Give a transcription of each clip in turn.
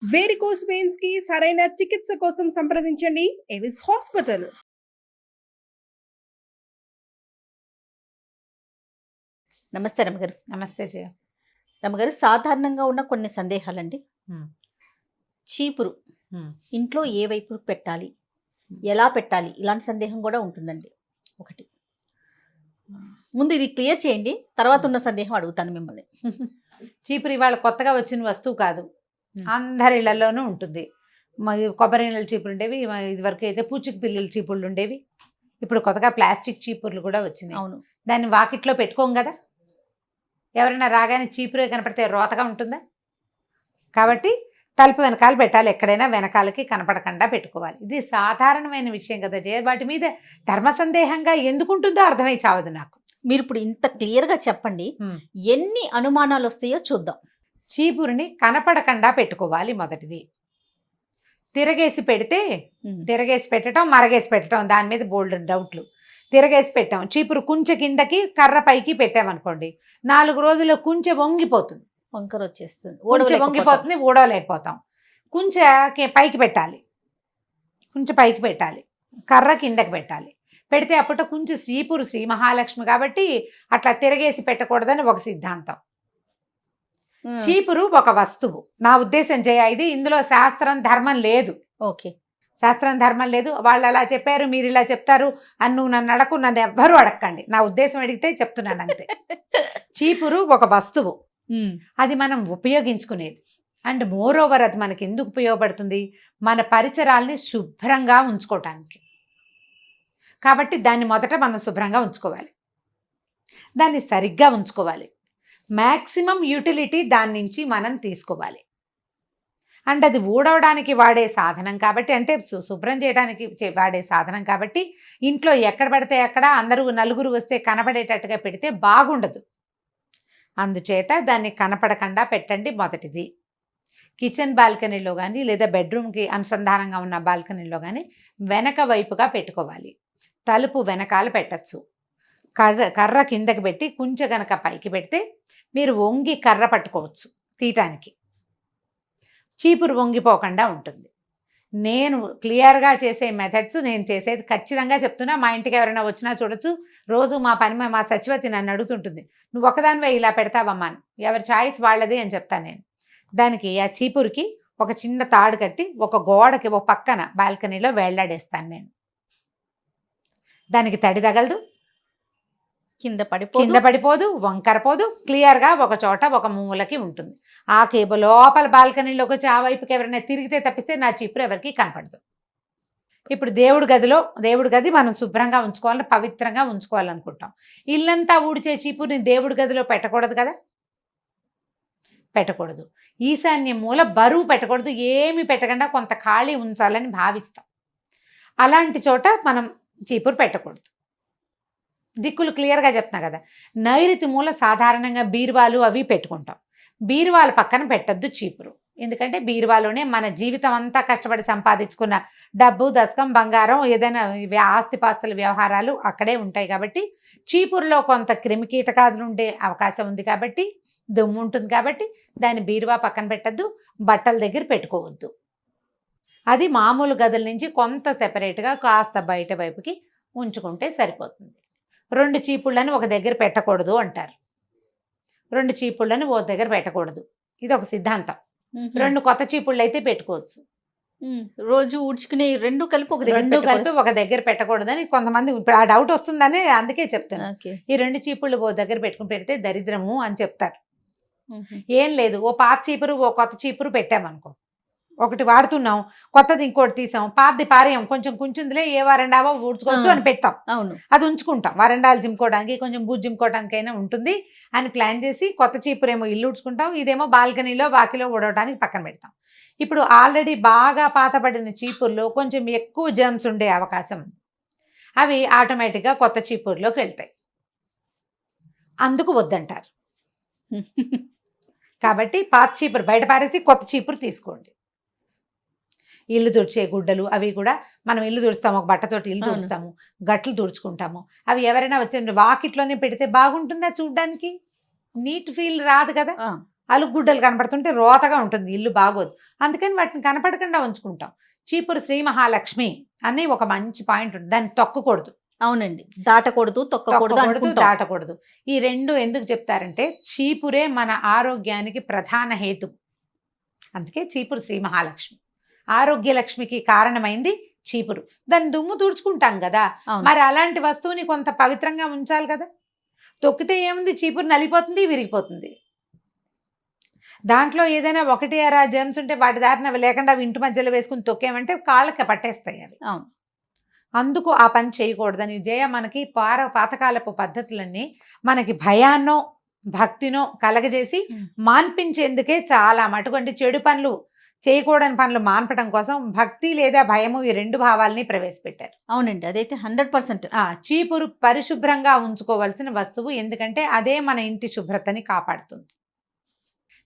Varicose veins కి సరైన చికిత్స కోసం సంప్రదించండి ఎవిస్ హాస్పిటల్. నమస్తే రమగారు. నమస్తే జయ. రమగారు, సాధారణంగా ఉన్న కొన్ని సందేహాలండి. చీపురు ఇంట్లో ఏ వైపు పెట్టాలి, ఎలా పెట్టాలి, ఇలాంటి సందేహం కూడా ఉంటుందండి. ఒకటి ముందు ఇది క్లియర్ చేయండి, తర్వాత ఉన్న సందేహం అడుగుతాను మిమ్మల్ని. చీపురు ఇవాళ కొత్తగా వచ్చిన వస్తువు కాదు, అందరి ఇళ్లలోనూ ఉంటుంది. కొబ్బరి నీళ్ళ చీపురు ఉండేవి, ఇదివరకు అయితే పూచిక పిల్లల చీపుర్లు ఉండేవి. ఇప్పుడు కొత్తగా ప్లాస్టిక్ చీపుర్లు కూడా వచ్చినాయి. అవును. దాన్ని వాకిట్లో పెట్టుకోం కదా, ఎవరైనా రాగానే చీపురే కనపడితే రోతగా ఉంటుందా? కాబట్టి తలుపు వెనకాల పెట్టాలి, ఎక్కడైనా వెనకాలకి కనపడకుండా పెట్టుకోవాలి. ఇది సాధారణమైన విషయం కదా జయ. వాటి మీద ధర్మ సందేహంగా ఎందుకుంటుందో అర్థమై చావదు నాకు. మీరు ఇప్పుడు ఇంత క్లియర్గా చెప్పండి, ఎన్ని అనుమానాలు వస్తాయో చూద్దాం. చీపురుని కనపడకుండా పెట్టుకోవాలి. మొదటిది, తిరగేసి పెడితే, తిరగేసి పెట్టడం మరగేసి పెట్టడం, దాని మీద బోల్డ్ డౌట్లు. తిరగేసి పెట్టాం, చీపురు కుంచె కిందకి కర్ర పైకి పెట్టామనుకోండి, 4 రోజుల్లో కుంచె వంగిపోతుంది, వంకర వచ్చేస్తుంది, కుంచె వంగిపోతుంది, ఊడవలేకపోతాం. కుంచె పైకి పెట్టాలి, కుంచె పైకి పెట్టాలి, కర్ర కిందకి పెట్టాలి. పెడితే అప్పట్లో కుంచె చీపురు శ్రీ మహాలక్ష్మి కాబట్టి అట్లా తిరగేసి పెట్టకూడదని ఒక సిద్ధాంతం. చీపురు ఒక వస్తువు, నా ఉద్దేశం జయ. ఇది ఇందులో శాస్త్రం ధర్మం లేదు. ఓకే, శాస్త్రం ధర్మం లేదు. వాళ్ళు అలా చెప్పారు, మీరు ఇలా చెప్తారు అని నువ్వు నన్ను అడకు, నన్ను ఎవ్వరూ అడగండి. నా ఉద్దేశం అడిగితే చెప్తున్నాను అంతే. చీపురు ఒక వస్తువు, అది మనం ఉపయోగించుకునేది. అండ్ మోర్ ఓవర్ అది మనకి ఎందుకు ఉపయోగపడుతుంది, మన పరిసరాల్ని శుభ్రంగా ఉంచుకోవటానికి. కాబట్టి దాన్ని మొదట మనం శుభ్రంగా ఉంచుకోవాలి, దాన్ని సరిగ్గా ఉంచుకోవాలి, మ్యాక్సిమం యూటిలిటీ దాని నుంచి మనం తీసుకోవాలి. అండ్ అది ఊడవడానికి వాడే సాధనం కాబట్టి, అంటే శుభ్రం చేయడానికి వాడే సాధనం కాబట్టి, ఇంట్లో ఎక్కడ పడితే అక్కడ అందరూ నలుగురు వస్తే కనపడేటట్టుగా పెడితే బాగుండదు. అందుచేత దాన్ని కనపడకుండా పెట్టండి మొదటిది. కిచెన్ బాల్కనీలో కానీ లేదా బెడ్రూమ్కి అనుసంధానంగా ఉన్న బాల్కనీలో కానీ వెనక వైపుగా పెట్టుకోవాలి. తలుపు వెనకాల పెట్టచ్చు. కర్ర కిందకి పెట్టి కుంచె గనక పైకి పెడితే మీరు వంగి కర్ర పట్టుకోవచ్చు తీయటానికి, చీపురు వంగిపోకుండా ఉంటుంది. నేను క్లియర్గా చేసే మెథడ్స్, నేను చేసేది ఖచ్చితంగా చెప్తున్నా. మా ఇంటికి ఎవరైనా వచ్చినా చూడొచ్చు. రోజు మా మా సచివతి నన్ను అడుగుతుంటుంది, నువ్వు ఒకదానివే ఇలా పెడతావమ్మా అని. ఎవరి చాయిస్ వాళ్ళది అని చెప్తాను నేను. దానికి ఆ చీపురుకి ఒక చిన్న తాడు కట్టి ఒక గోడకి ఒక పక్కన బాల్కనీలో వేళ్లాడేస్తాను నేను. దానికి తడి తగలదు, కింద పడిపోదు, వంకరపోదు, క్లియర్గా ఒక చోట ఒక మూలకి ఉంటుంది. ఆ కేబుల్ లోపల బాల్కనీలోకి వచ్చి ఆ వైపుకి ఎవరైనా తిరిగితే తప్పిస్తే నా చీపురు ఎవరికి కనపడదు. ఇప్పుడు దేవుడి గది మనం శుభ్రంగా ఉంచుకోవాలని, పవిత్రంగా ఉంచుకోవాలనుకుంటాం. ఇల్లంతా ఊడ్చే చీపురుని దేవుడి గదిలో పెట్టకూడదు కదా, పెట్టకూడదు. ఈశాన్య మూల బరువు పెట్టకూడదు, ఏమి పెట్టకుండా కొంత ఖాళీ ఉంచాలని భావిస్తాం. అలాంటి చోట మనం చీపురు పెట్టకూడదు. దిక్కులు క్లియర్గా చెప్తున్నా కదా. నైరుతి మూల సాధారణంగా బీరువాలు అవి పెట్టుకుంటాం. బీరువాల పక్కన పెట్టద్దు చీపురు. ఎందుకంటే బీరువాలోనే మన జీవితం అంతా కష్టపడి సంపాదించుకున్న డబ్బు, దశకం, బంగారం, ఏదైనా ఆస్తిపాస్తుల వ్యవహారాలు అక్కడే ఉంటాయి. కాబట్టి చీపురులో కొంత క్రిమికీటకాదులు ఉండే అవకాశం ఉంది కాబట్టి, దుమ్ము ఉంటుంది కాబట్టి దాన్ని బీరువా పక్కన పెట్టద్దు, బట్టల దగ్గర పెట్టుకోవద్దు. అది మామూలు గదుల నుంచి కొంత సెపరేట్గా కాస్త బయట వైపుకి ఉంచుకుంటే సరిపోతుంది. 2 చీపుళ్ళని ఒక దగ్గర పెట్టకూడదు అంటారు. 2 చీపుళ్ళని ఓ దగ్గర పెట్టకూడదు, ఇది ఒక సిద్ధాంతం. 2 కొత్త చీపుళ్ళు అయితే పెట్టుకోవచ్చు. రోజు ఊడ్చుకునే రెండు కలిపి ఒక దగ్గర పెట్టకూడదని కొంతమంది ఇప్పుడు ఆ డౌట్ వస్తుందని అందుకే చెప్తాను. ఈ 2 చీపుళ్ళు ఓ దగ్గర పెట్టుకుని పెడితే దరిద్రము అని చెప్తారు. ఏం లేదు, ఓ పాత చీపురు ఓ కొత్త చీపురు పెట్టామనుకో, ఒకటి వాడుతున్నాం, కొత్తది ఇంకోటి తీసాం, పాతది పారేయం, కొంచెం కుంచుందిలే ఏ వరండావో ఊడ్చుకోవచ్చు అని పెట్టాం. అవును, అది ఉంచుకుంటాం, వరండాలు జిమ్కోవడానికి, కొంచెం బూజు జిమ్కోవడానికైనా ఉంటుంది అని ప్లాన్ చేసి కొత్త చీపురేమో ఇల్లు ఊడ్చుకుంటాం, ఇదేమో బాల్కనీలో వాకిలో ఊడవడానికి పక్కన పెడతాం. ఇప్పుడు ఆల్రెడీ బాగా పాతబడిన చీపుర్లో కొంచెం ఎక్కువ జర్మ్స్ ఉండే అవకాశం ఉంది. అవి ఆటోమేటిక్గా కొత్త చీపుర్లోకి వెళ్తాయి, అందుకు వద్దంటారు. కాబట్టి పాత చీపురు బయట పారేసి కొత్త చీపురు తీసుకోండి. ఇల్లు తుడిచే గుడ్డలు అవి కూడా మనం ఇల్లు తుడుస్తాము, ఒక బట్టతోటి ఇల్లు తుడుస్తాము, గట్లు తుడుచుకుంటాము. అవి ఎవరైనా వచ్చే వాకిట్లోనే పెడితే బాగుంటుందా చూడ్డానికి? నీట్ ఫీల్ రాదు కదా. అలుగుగుడ్డలు కనపడుతుంటే రోతగా ఉంటుంది, ఇల్లు బాగోదు. అందుకని వాటిని కనపడకుండా ఉంచుకుంటాం. చీపురు శ్రీ మహాలక్ష్మి అని ఒక మంచి పాయింట్ ఉంది, దాన్ని తొక్కకూడదు. అవునండి, దాటకూడదు, తొక్కకూడదు, తొక్కకూడదు, దాటకూడదు. ఈ రెండు ఎందుకు చెప్తారంటే చీపురే మన ఆరోగ్యానికి ప్రధాన హేతు. అందుకే చీపురు శ్రీ మహాలక్ష్మి. ఆరోగ్య లక్ష్మికి కారణమైంది చీపురు. దాన్ని దుమ్ము తుడుచుకుంటాం కదా, మరి అలాంటి వస్తువుని కొంత పవిత్రంగా ఉంచాలి కదా. తొక్కితే ఏముంది, చీపురు నలిపోతుంది, విరిగిపోతుంది. దాంట్లో ఏదైనా ఒకటి అరా జర్మ్స్ ఉంటే వాటి దారిన లేకుండా ఇంటి మధ్యలో వేసుకుని తొక్కేమంటే కాళ్ళకి పట్టేస్తాయి అవి. అవును, అందుకు ఆ పని చేయకూడదని జయ మనకి పాతకాలపు పద్ధతులన్నీ మనకి భయాన్నో భక్తినో కలగజేసి మాన్పించేందుకే చాలా మటుకంటే చెడు పనులు చేయకూడని పనులు మాన్పడం కోసం భక్తి లేదా భయము ఈ రెండు భావాల్ని ప్రవేశపెట్టారు. అవునండి, అదైతే 100%. చీపురు పరిశుభ్రంగా ఉంచుకోవాల్సిన వస్తువు, ఎందుకంటే అదే మన ఇంటి శుభ్రతని కాపాడుతుంది.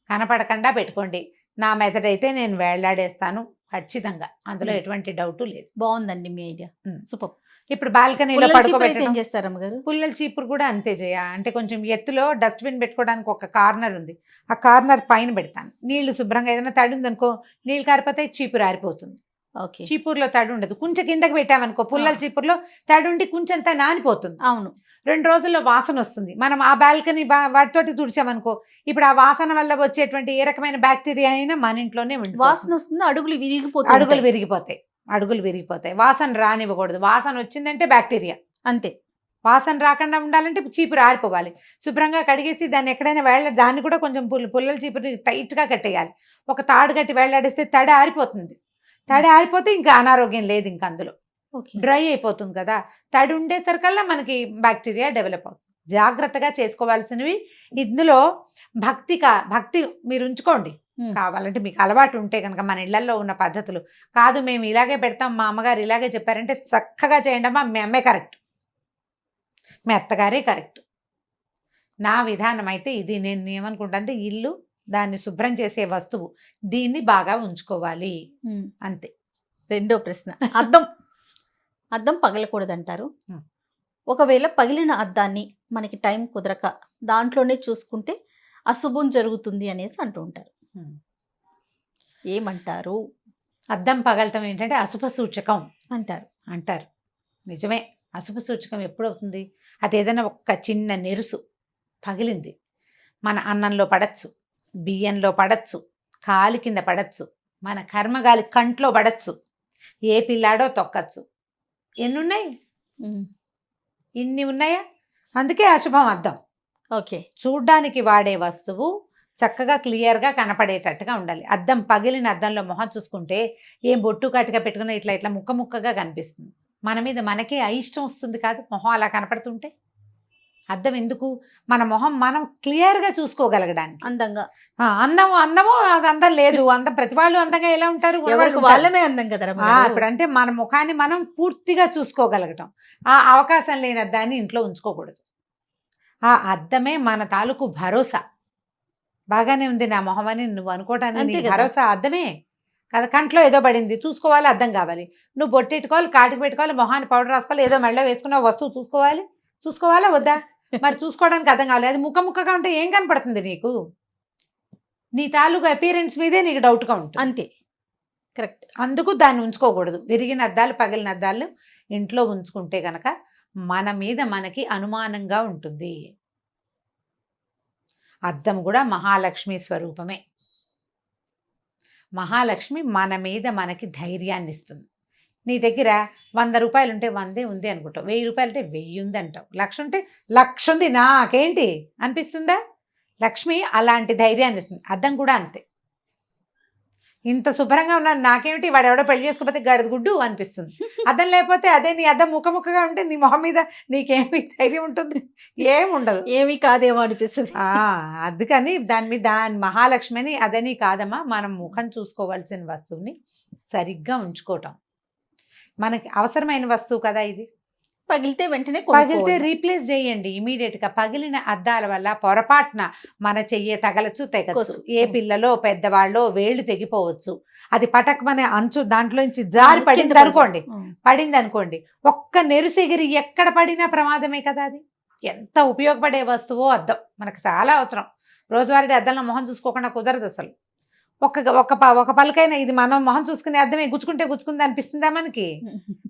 కనపడకుండా పెట్టుకోండి. నా మెథడ్ అయితే నేను వేళ్లాడేస్తాను ఖచ్చితంగా, అందులో ఎటువంటి డౌట్ లేదు. బాగుందండి మీ ఐడియా, సూపర్. ఇప్పుడు బాల్కనీలో పడుకోబెట్టడం. ఏం చేస్తారమ్మ గారు? పుల్లల చీపురు కూడా అంతే చేయ, అంటే కొంచెం ఎత్తులో డస్ట్బిన్ పెట్టుకోవడానికి ఒక కార్నర్ ఉంది, ఆ కార్నర్ పైన పెడతాను. నీళ్లు శుభ్రంగా ఏదైనా తడి ఉందనుకో, నీళ్ళు కారిపోతే చీపురు ఆరిపోతుంది. ఓకే, చీపురులో తడి ఉండదు. కొంచెం కిందకి పెట్టామనుకో, పుల్లల చీపురులో తడి ఉండి కొంచెంతా నానిపోతుంది. అవును, 2 రోజుల్లో వాసన వస్తుంది. మనం ఆ బాల్కనీ వాటితోటి తుడిచామనుకో, ఇప్పుడు ఆ వాసన వల్ల వచ్చేటువంటి ఏ రకమైన బ్యాక్టీరియా అయినా మన ఇంట్లోనే వాసన వస్తుంది, అడుగులు విరిగిపోతాయి. వాసన రానివ్వకూడదు. వాసన వచ్చిందంటే బ్యాక్టీరియా, అంతే. వాసన రాకుండా ఉండాలంటే చీపురు ఆరిపోవాలి. శుభ్రంగా కడిగేసి దాన్ని ఎక్కడైనా దాన్ని కూడా కొంచెం పుల్లల చీపురు టైట్గా కట్టేయాలి. ఒక తాడు కట్టి వేళ్లాడేస్తే తడి ఆరిపోతుంది. తడి ఆరిపోతే ఇంకా అనారోగ్యం లేదు, ఇంకా అందులో డ్రై అయిపోతుంది కదా. తడి ఉండేసరికల్లా మనకి బ్యాక్టీరియా డెవలప్ అవుతుంది. జాగ్రత్తగా చేసుకోవాల్సినవి ఇందులో భక్తి మీరు ఉంచుకోండి. కావాలంటే మీకు అలవాటు ఉంటే కనుక మన ఇళ్లలో ఉన్న పద్ధతులు కాదు, మేము ఇలాగే పెడతాం, మా అమ్మగారు ఇలాగే చెప్పారంటే చక్కగా చేయండి అమ్మా, మీ అమ్మే కరెక్ట్, మీ అత్తగారే కరెక్ట్. నా విధానం అయితే ఇది. నేను ఏమనుకుంటా అంటే ఇల్లు దాన్ని శుభ్రం చేసే వస్తువు, దీన్ని బాగా ఉంచుకోవాలి అంతే. రెండో ప్రశ్న, అద్దం పగలకూడదంటారు. ఒకవేళ పగిలిన అద్దాన్ని మనకి టైం కుదరక దాంట్లోనే చూసుకుంటే అశుభం జరుగుతుంది అనేసి అంటూ ఉంటారు, ఏమంటారు? అద్దం పగలటం ఏంటంటే అశుభ సూచకం అంటారు. నిజమే, అశుభ సూచకం ఎప్పుడవుతుంది? అది ఏదైనా ఒక్క చిన్న నెరుసు పగిలింది, మన అన్నంలో పడచ్చు, బియ్యంలో పడచ్చు, కాలి కింద పడచ్చు, మన కర్మగాలి కంట్లో పడచ్చు, ఏ పిల్లాడో తొక్కచ్చు. ఎన్నున్నాయి? ఇన్ని ఉన్నాయా? అందుకే అశుభం అద్దం. ఓకే, చూడ్డానికి వాడే వస్తువు చక్కగా క్లియర్గా కనపడేటట్టుగా ఉండాలి. అద్దం పగిలిన అద్దంలో మొహం చూసుకుంటే ఏం బొట్టు కట్టుగా పెట్టుకున్న ఇట్లా ముక్కగా కనిపిస్తుంది. మన మీద మనకే అయిష్టం వస్తుంది కాదు, మొహం అలా కనపడుతుంటే. అద్దం ఎందుకు? మన మొహం మనం క్లియర్గా చూసుకోగలగడానికి. అందమో అది అందం లేదు. ప్రతి వాళ్ళు అందంగా ఎలా ఉంటారు? వాళ్ళమే అందం కదా. ఇప్పుడు అంటే మన ముఖాన్ని మనం పూర్తిగా చూసుకోగలగటం, ఆ అవకాశం లేని అద్దాన్ని ఇంట్లో ఉంచుకోకూడదు. ఆ అద్దమే మన తాలూకు భరోసా. బాగానే ఉంది నా మొహం అని నువ్వు అనుకోవటానికి భరోసా అద్దమే కదా. కంట్లో ఏదో పడింది, చూసుకోవాలి, అద్దం కావాలి. నువ్వు బొట్టెట్టుకోవాలి, కాటికి పెట్టుకోవాలి, మొహాన్ని పౌడర్ రాసుకోవాలి, ఏదో మెళ్ళో వేసుకున్న వస్తువు చూసుకోవాలా వద్దా? మరి చూసుకోవడానికి అర్థం కావాలి. అది ముక్కగా ఉంటే ఏం కనపడుతుంది నీకు? నీ తాలూకు అపీరెన్స్ మీదే నీకు డౌట్గా ఉంటుంది. అంతే, కరెక్ట్. అందుకు దాన్ని ఉంచుకోకూడదు. విరిగిన అద్దాలు, పగిలిన అద్దాలు ఇంట్లో ఉంచుకుంటే గనక మన మీద మనకి అనుమానంగా ఉంటుంది. అద్దం కూడా మహాలక్ష్మి స్వరూపమే. మహాలక్ష్మి మన మీద మనకి ధైర్యాన్ని ఇస్తుంది. నీ దగ్గర 100 రూపాయలు ఉంటే 100 ఉంది అనుకుంటావు, 1000 రూపాయలు ఉంటే 1000 ఉంది అంటావు, 1,00,000 ఉంటే 1,00,000 ఉంది నాకేంటి అనిపిస్తుందా? లక్ష్మి అలాంటి ధైర్యాన్ని ఇస్తుంది. అద్దం కూడా అంతే. ఇంత శుభ్రంగా ఉన్నాను నాకేమిటి, వాడు ఎవడో పెళ్లి చేసుకోకపోతే గడద గుడ్డు అనిపిస్తుంది. అద్దం లేకపోతే అదే నీ అద్దం ముక్కగా ఉంటే నీ మొహం మీద నీకేమి ధైర్యం ఉంటుంది? ఏముండదు, ఏమీ కాదేమో అనిపిస్తుంది. అందుకని దాని మహాలక్ష్మి అని అదని కాదమ్మా. మనం ముఖం చూసుకోవాల్సిన వస్తువుని సరిగ్గా ఉంచుకోవటం మనకి అవసరమైన వస్తువు కదా. ఇది పగిలితే వెంటనే పగిలితే రీప్లేస్ చేయండి ఇమీడియట్గా. పగిలిన అద్దాల వల్ల పొరపాటున మన చెయ్యి తగలచ్చు, తెగచ్చు. ఏ పిల్లలో పెద్దవాళ్ళో వేళ్ళు తెగిపోవచ్చు. అది పటకమనే అంచు దాంట్లోంచి జారి పడింది అనుకోండి, ఒక్క నెరుసెగిరి ఎక్కడ పడినా ప్రమాదమే కదా. అది ఎంత ఉపయోగపడే వస్తువో అద్దం మనకు చాలా అవసరం. రోజువారీ అద్దంలో మొహం చూసుకోకుండా కుదరదు అసలు. ఒక పలకైనా ఇది మనం మొహం చూసుకునే అద్దమే గుచ్చుకుంది అనిపిస్తుందా మనకి?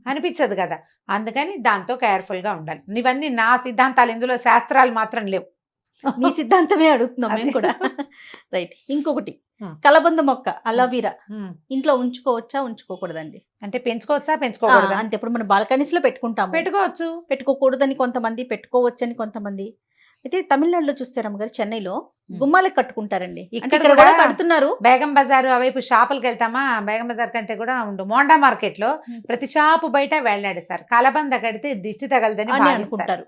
అనిపించదు కదా. అందుకని దాంతో కేర్ఫుల్గా ఉండాలి. ఇవన్నీ నా సిద్ధాంతాలు, ఇందులో శాస్త్రాలు మాత్రం లేవు. మీ సిద్ధాంతమే అడుగుతున్నాం మేము కూడా. రైట్. ఇంకొకటి, కలబంద మొక్క అలోవీరా ఇంట్లో ఉంచుకోవచ్చా ఉంచుకోకూడదండి? అంటే పెంచుకోవచ్చా? అంతే. ఇప్పుడు మనం బాల్కనీస్ లో పెట్టుకుంటాం, పెట్టుకోవచ్చు. పెట్టుకోకూడదని కొంతమంది, పెట్టుకోవచ్చని కొంతమంది. అయితే తమిళనాడులో చూస్తే రమ్మగారు, చెన్నైలో గుమ్మాలకు కట్టుకుంటారండి. ఇక్కడ కూడా కడుతున్నారు. బేగం బజారు అవైపు షాపులకు వెళ్తామా, బేగం బజార్ కంటే కూడా ఉండు మోండా మార్కెట్ లో ప్రతి షాపు బయట వేలాడతారు. కలబంద కడితే దిష్టి తగలదని అనుకుంటారు.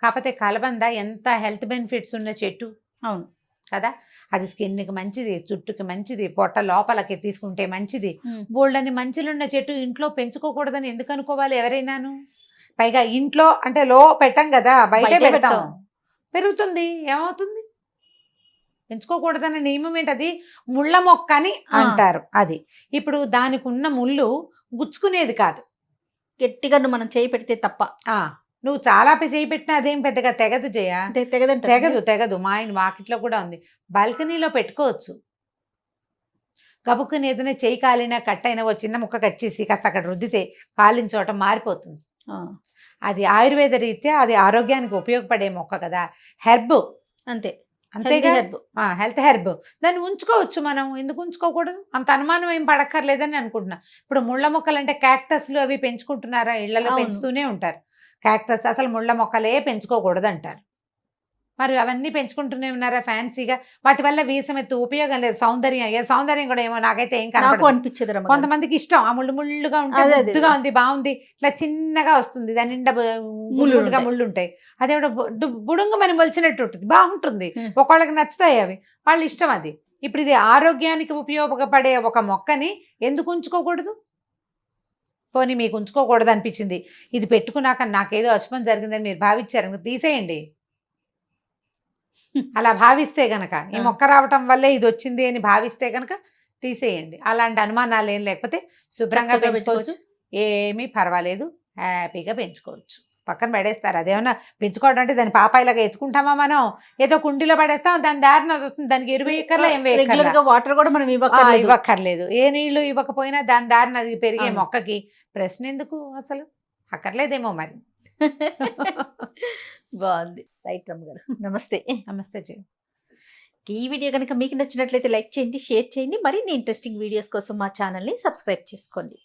కాకపోతే కలబంద ఎంత హెల్త్ బెనిఫిట్స్ ఉన్న చెట్టు. అవును కదా. అది స్కిన్కి మంచిది, జుట్టుకి మంచిది, పొట్ట లోపలకి తీసుకుంటే మంచిది. బోల్డని మంచిలున్న చెట్టు ఇంట్లో పెంచుకోకూడదని ఎందుకు అనుకోవాలి ఎవరైనాను? పైగా ఇంట్లో అంటే పెట్టం కదా, బయటే పెడతాం. పెరుగుతుంది, ఏమవుతుంది? పెంచుకోకూడదనే నియమం ఏంటది? ముళ్ళ మొక్క అని అంటారు. అది ఇప్పుడు దానికి ఉన్న ముళ్ళు గుచ్చుకునేది కాదు, గట్టిగా మనం చేయి పెడితే తప్ప. నువ్వు చాలా చేయి పెట్టినా అదేం పెద్దగా తెగదు జయ. తెగదు. మా వాకిట్లో కూడా ఉంది. బాల్కనీలో పెట్టుకోవచ్చు. గబుక్కుని ఏదైనా చేయి కాలినా కట్ అయినా ఓ చిన్న ముక్క కట్ చేసి కాస్త అక్కడ రుద్దితే కాలిన చోట మారిపోతుంది. అది ఆయుర్వేద రీత్యా అది ఆరోగ్యానికి ఉపయోగపడే మొక్క కదా, హెర్బ్. అంతేగా, హెల్త్ హెర్బ్. దాన్ని ఉంచుకోవచ్చు మనం, ఎందుకు ఉంచుకోకూడదు? అంత అనుమానం ఏం పడక్కర్లేదని అనుకుంటున్నా. ఇప్పుడు ముళ్ళ మొక్కలు అంటే క్యాక్టస్లు అవి పెంచుకుంటున్నారా? ఇళ్లలో పెంచుతూనే ఉంటారు క్యాక్టస్. అసలు ముళ్ళ మొక్కలే పెంచుకోకూడదు అంటారు. మరి అవన్నీ పెంచుకుంటూనే ఉన్నారా ఫ్యాన్సీగా? వాటి వల్ల వీసమెత్తు ఉపయోగం లేదు. సౌందర్యం కూడా ఏమో నాకైతే ఏం అనిపించదు. కొంతమందికి ఇష్టం, ఆ ముళ్ళుగా ఉంటుంది, ముద్దుగా ఉంది, బాగుంది, ఇట్లా చిన్నగా వస్తుంది, దాని నిండా ముళ్ళు ఉంటాయి. అదేవిడ బుడుంగు మనం మొలిచినట్టు ఉంటుంది, బాగుంటుంది. ఒకళ్ళకి నచ్చుతాయి అవి, వాళ్ళ ఇష్టం అది. ఇప్పుడు ఇది ఆరోగ్యానికి ఉపయోగపడే ఒక మొక్కని ఎందుకు ఉంచుకోకూడదు? పోనీ మీకు ఉంచుకోకూడదు అనిపించింది, ఇది పెట్టుకున్నాక నాకేదో అశుభం జరిగిందని మీరు భావించారు, తీసేయండి. అలా భావిస్తే గనక, ఈ మొక్క రావటం వల్లే ఇది వచ్చింది అని భావిస్తే గనక తీసేయండి. అలాంటి అనుమానాలు ఏం లేకపోతే శుభ్రంగా పెంచుకోవచ్చు, ఏమీ పర్వాలేదు, హ్యాపీగా పెంచుకోవచ్చు. పక్కన పడేస్తారు. అదేమన్నా పెంచుకోవడం అంటే దాని పాపాయిలాగా ఎత్తుకుంటామా మనం? ఏదో కుండీలో పడేస్తాం, దాని దారిన వస్తుంది, దానికి ఎరువు ఎక్కర్లా, ఏం వేయక్కర్లా, వాటర్ కూడా మనం ఇవ్వక్కర్లేదు. ఏ నీళ్లు ఇవ్వకపోయినా దాని దారిన అది పెరిగే మొక్కకి ప్రశ్న ఎందుకు అసలు? అక్కర్లేదేమో మరి. బాగుంది. రైట్ రమ్మ గారు, నమస్తే. నమస్తే జీ. ఈ వీడియో కనుక మీకు నచ్చినట్లయితే లైక్ చేయండి, షేర్ చేయండి. మరిన్ని ఇంట్రెస్టింగ్ వీడియోస్ కోసం మా ఛానల్ని సబ్స్క్రైబ్ చేసుకోండి.